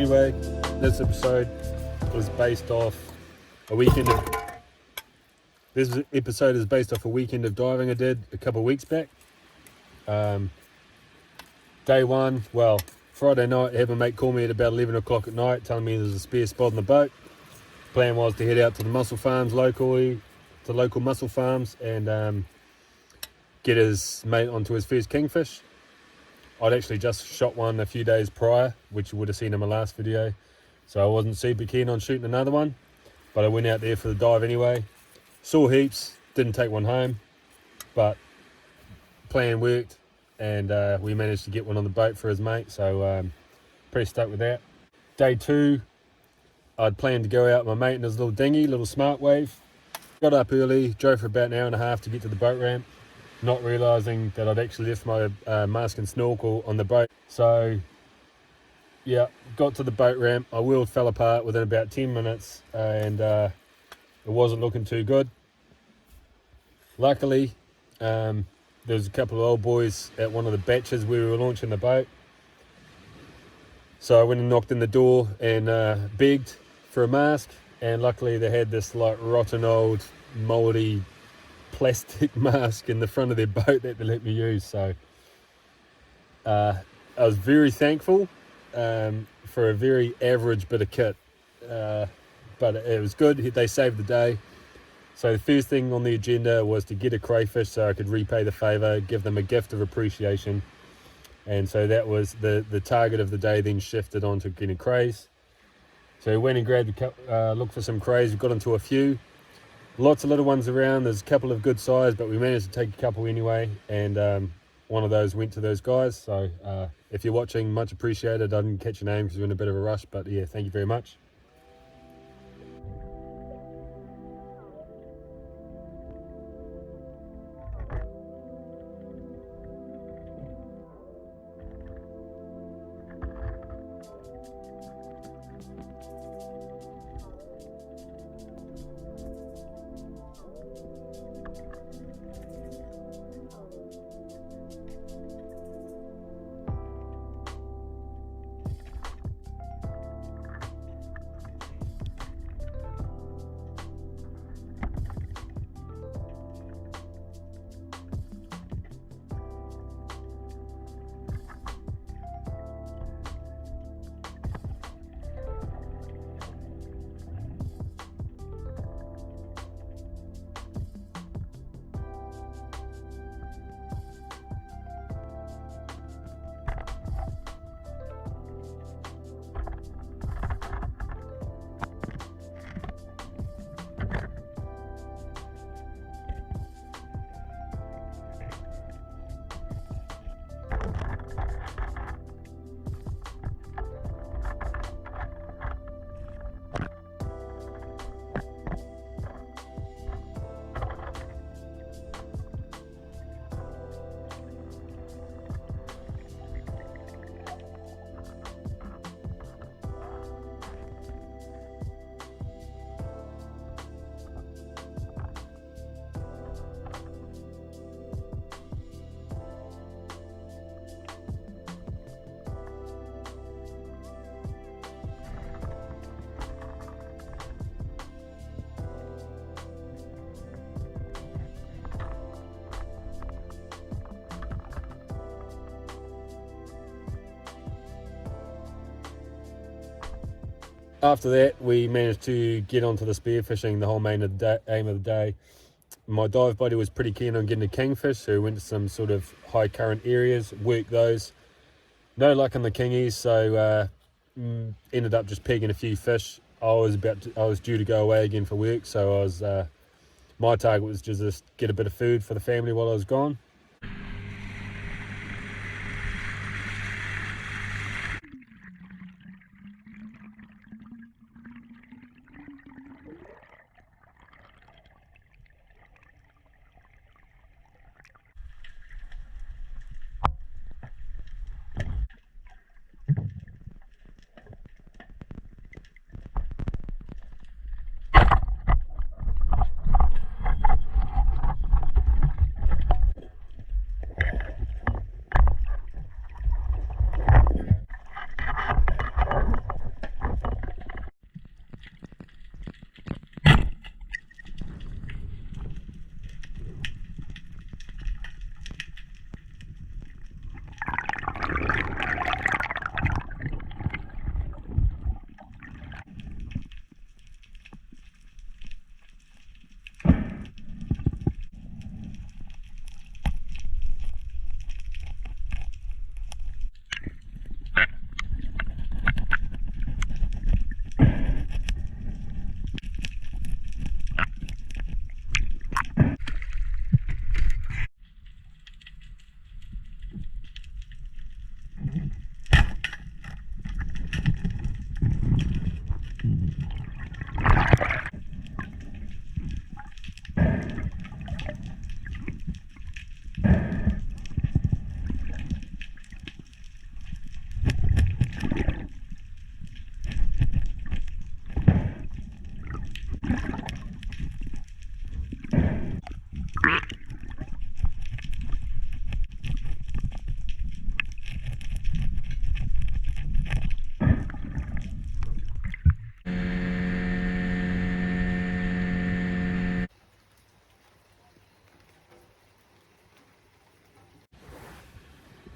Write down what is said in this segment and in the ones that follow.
Anyway, this episode was based off a weekend of... This episode is based off a weekend of diving I did a couple of weeks back. Day one, well, Friday night, I had my mate call me at about 11 o'clock at night, telling me there's a spare spot on the boat. Plan was to head out to the mussel farms locally, to local mussel farms, and get his mate onto his first kingfish. I'd actually just shot one a few days prior, which you would have seen in my last video, so I wasn't super keen on shooting another one, but I went out there for the dive anyway. Saw heaps, didn't take one home, but plan worked, and we managed to get one on the boat for his mate, so pretty stoked with that. Day two, I'd planned to go out with my mate in his little dinghy, little smart wave. Got up early, drove for about an hour and a half to get to the boat ramp, not realising that I'd actually left my mask and snorkel on the boat. So yeah, got to the boat ramp, my wheel fell apart within about 10 minutes, and it wasn't looking too good. Luckily, there was a couple of old boys at one of the batches where we were launching the boat. So I went and knocked in the door and begged for a mask, and luckily they had this like rotten old mouldy plastic mask in the front of their boat that they let me use. So I was very thankful for a very average bit of kit, but it was good. They saved the day. So the first thing on the agenda was to get a crayfish so I could repay the favour, give them a gift of appreciation. And so that was the target of the day, then shifted on to getting crays. So we went and grabbed looked for some crays. We got into a few. Lots of little ones around. There's a couple of good size, but we managed to take a couple anyway. And one of those went to those guys. So if you're watching, much appreciated. I didn't catch your name because we're in a bit of a rush, but yeah, thank you very much. After that, we managed to get onto the spearfishing, the whole aim of the day. My dive buddy was pretty keen on getting a kingfish, so we went to some sort of high current areas, worked those. No luck on the kingies, so ended up just pegging a few fish. I was due to go away again for work, so my target was just get a bit of food for the family while I was gone.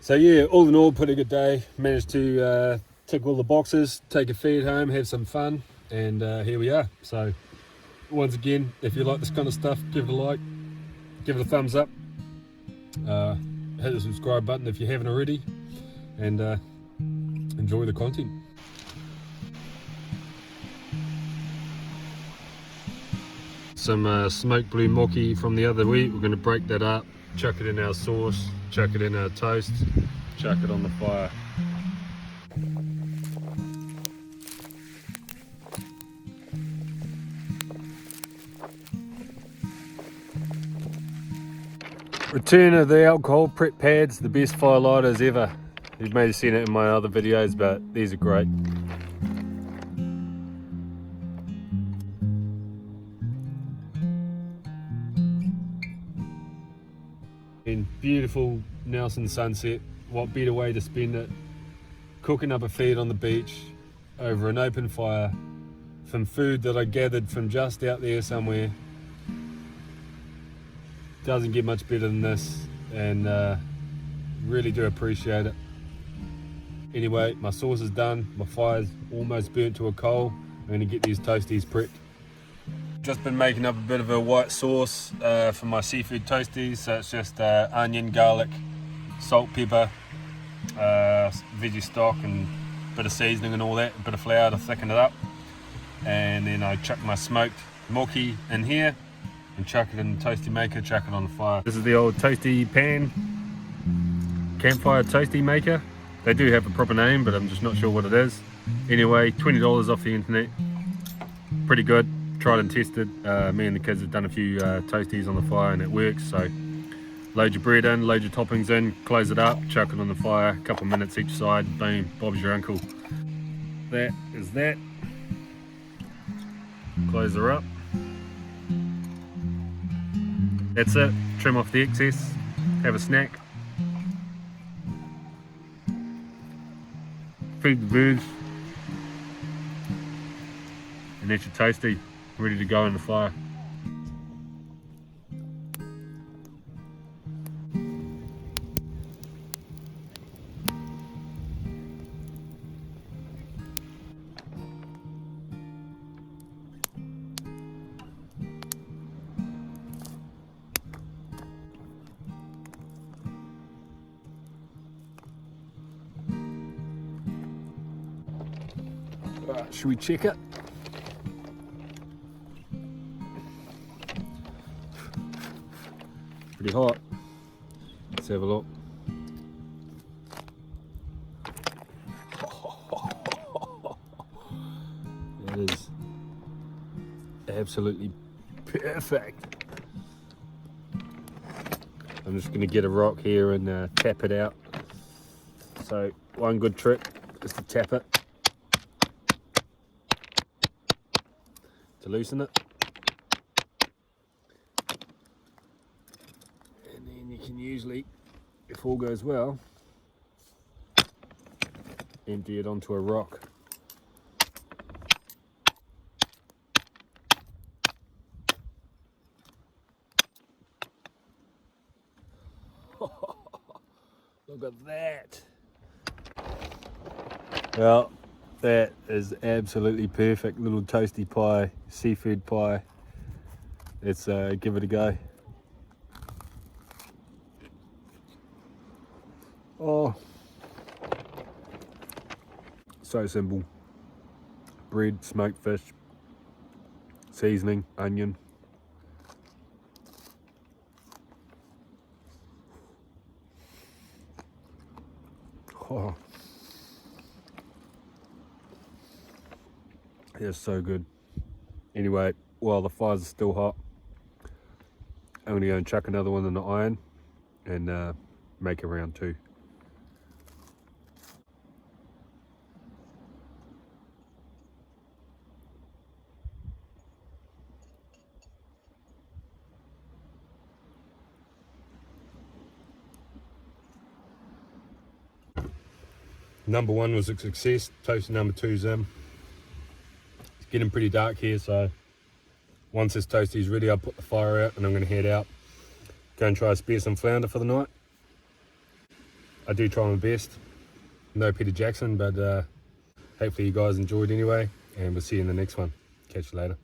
So yeah, all in all, pretty good day. Managed to tick all the boxes, take a feed home, have some fun, and here we are. So once again, if you like this kind of stuff, give it a like, give it a thumbs up, hit the subscribe button if you haven't already, and enjoy the content. Some smoked blue mochi from the other week. We're going to break that up, chuck it in our sauce, chuck it in our toast, chuck it on the fire. Return of the alcohol prep pads, the best fire lighters ever. You may have seen it in my other videos, but these are great. In beautiful Nelson sunset, what better way to spend it? Cooking up a feed on the beach over an open fire from food that I gathered from just out there somewhere. Doesn't get much better than this, and really do appreciate it. Anyway, my sauce is done, my fire's almost burnt to a coal. I'm going to get these toasties prepped. Just been making up a bit of a white sauce for my seafood toasties. So it's just onion, garlic, salt, pepper, veggie stock, and a bit of seasoning and all that, a bit of flour to thicken it up. And then I chuck my smoked mochi in here and chuck it in the toasty maker, chuck it on the fire. This is the old toasty pan, Campfire toasty maker. They do have a proper name, but I'm just not sure what it is. Anyway, $20 off the internet. Pretty good. Tried and tested. Me and the kids have done a few toasties on the fire and it works. So load your bread in, load your toppings in, close it up, chuck it on the fire, a couple of minutes each side, boom, Bob's your uncle. That is that. Close her up. That's it. Trim off the excess, have a snack, feed the birds, and that's your toasty, ready to go in the fire. Right, should we check it? Pretty hot. Let's have a look. It is absolutely perfect. I'm just going to get a rock here and tap it out. So one good trick is to tap it to loosen it. You can usually, if all goes well, empty it onto a rock. Look at that. Well, that is absolutely perfect. Little toasty pie, seafood pie. Let's give it a go. Oh, so simple. Bread, smoked fish, seasoning, onion. Oh, it's so good. Anyway, while the fire's still hot, I'm gonna go and chuck another one in the iron and make a round two. Number one was a success. Toast number two's in. It's getting pretty dark here, so once this toasty is ready, I'll put the fire out and I'm going to head out, go and try to spear some flounder for the night. I do try my best. No Peter Jackson, but hopefully you guys enjoyed anyway, and we'll see you in the next one. Catch you later.